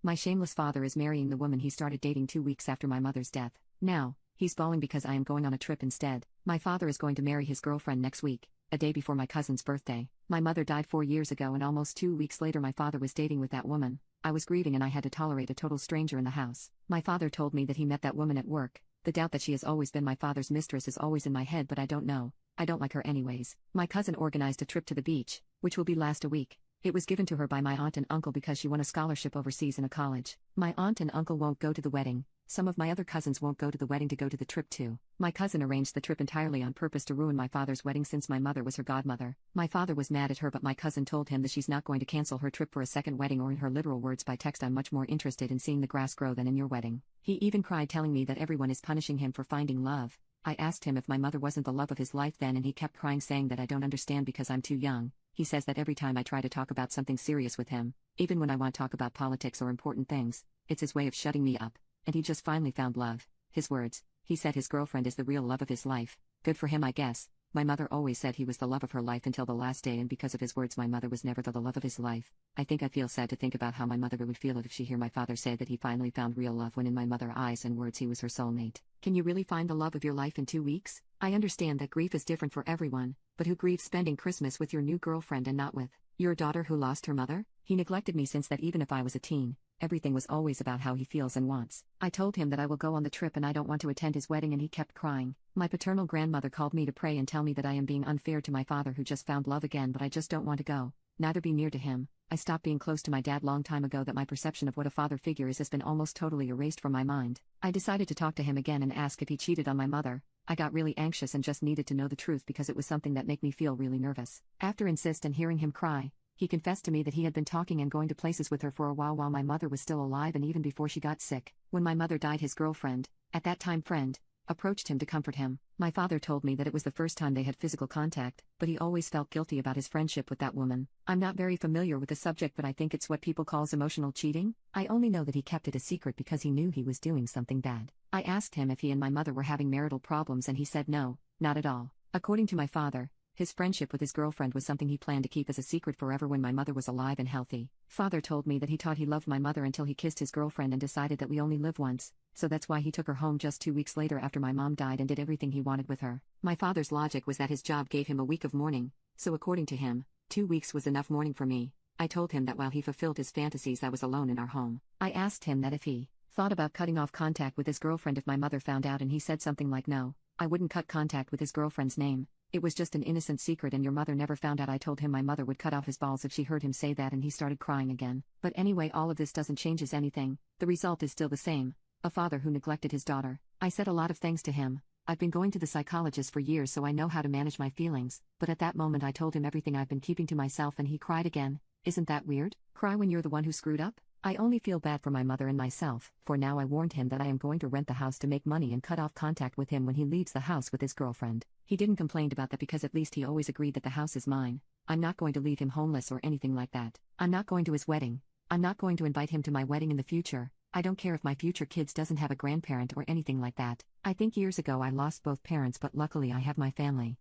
My shameless father is marrying the woman he started dating 2 weeks after my mother's death. Now, he's bawling because I am going on a trip instead. My father is going to marry his girlfriend next week, a day before my cousin's birthday. My mother died 4 years ago and almost 2 weeks later my father was dating with that woman. I was grieving and I had to tolerate a total stranger in the house. My father told me that he met that woman at work. The doubt that she has always been my father's mistress is always in my head, but I don't know. I don't like her anyways. My cousin organized a trip to the beach, which will last a week. It was given to her by my aunt and uncle because she won a scholarship overseas in a college. My aunt and uncle won't go to the wedding. Some of my other cousins won't go to the wedding to go to the trip too. My cousin arranged the trip entirely on purpose to ruin my father's wedding since my mother was her godmother. My father was mad at her, but my cousin told him that she's not going to cancel her trip for a second wedding, or in her literal words by text, "I'm much more interested in seeing the grass grow than in your wedding." He even cried, telling me that everyone is punishing him for finding love. I asked him if my mother wasn't the love of his life then, and he kept crying, saying that I don't understand because I'm too young. He says that every time I try to talk about something serious with him, even when I want to talk about politics or important things, it's his way of shutting me up. And he just finally found love. His words: he said his girlfriend is the real love of his life. Good for him, I guess. My mother always said he was the love of her life until the last day, and because of his words my mother was never the love of his life. I feel sad to think about how my mother would feel if she hear my father say that he finally found real love, when in my mother's eyes and words he was her soulmate. Can you really find the love of your life in 2 weeks? I understand that grief is different for everyone, but who grieves spending Christmas with your new girlfriend and not with your daughter who lost her mother? He neglected me since that. Even if I was a teen, everything was always about how he feels and wants. I told him that I will go on the trip and I don't want to attend his wedding, and he kept crying. My paternal grandmother called me to pray and tell me that I am being unfair to my father who just found love again, but I just don't want to go, neither be near to him. I stopped being close to my dad long time ago. That my perception of what a father figure is has been almost totally erased from my mind. I decided to talk to him again and ask if he cheated on my mother. I got really anxious and just needed to know the truth because it was something that made me feel really nervous. After insist and hearing him cry, he confessed to me that he had been talking and going to places with her for a while my mother was still alive, and even before she got sick. When my mother died, his girlfriend, at that time friend, approached him to comfort him. My father told me that it was the first time they had physical contact, but he always felt guilty about his friendship with that woman. I'm not very familiar with the subject, but I think it's what people calls emotional cheating. I only know that he kept it a secret because he knew he was doing something bad. I asked him if he and my mother were having marital problems, and he said no, not at all. According to my father, his friendship with his girlfriend was something he planned to keep as a secret forever when my mother was alive and healthy. Father told me that he thought he loved my mother until he kissed his girlfriend and decided that we only live once, so that's why he took her home just 2 weeks later after my mom died and did everything he wanted with her. My father's logic was that his job gave him a week of mourning, so according to him, 2 weeks was enough mourning for me. I told him that while he fulfilled his fantasies I was alone in our home. I asked him that if he thought about cutting off contact with his girlfriend if my mother found out, and he said something like, "No, I wouldn't cut contact with his girlfriend's name. It was just an innocent secret and your mother never found out." I told him my mother would cut off his balls if she heard him say that, and he started crying again. But anyway, all of this doesn't change anything. The result is still the same. A father who neglected his daughter. I said a lot of things to him. I've been going to the psychologist for years, so I know how to manage my feelings, but at that moment I told him everything I've been keeping to myself, and he cried again. Isn't that weird? Cry when you're the one who screwed up? I only feel bad for my mother and myself. For now, I warned him that I am going to rent the house to make money and cut off contact with him when he leaves the house with his girlfriend. He didn't complain about that because at least he always agreed that the house is mine. I'm not going to leave him homeless or anything like that. I'm not going to his wedding. I'm not going to invite him to my wedding in the future. I don't care if my future kids doesn't have a grandparent or anything like that. I think years ago I lost both parents, but luckily I have my family.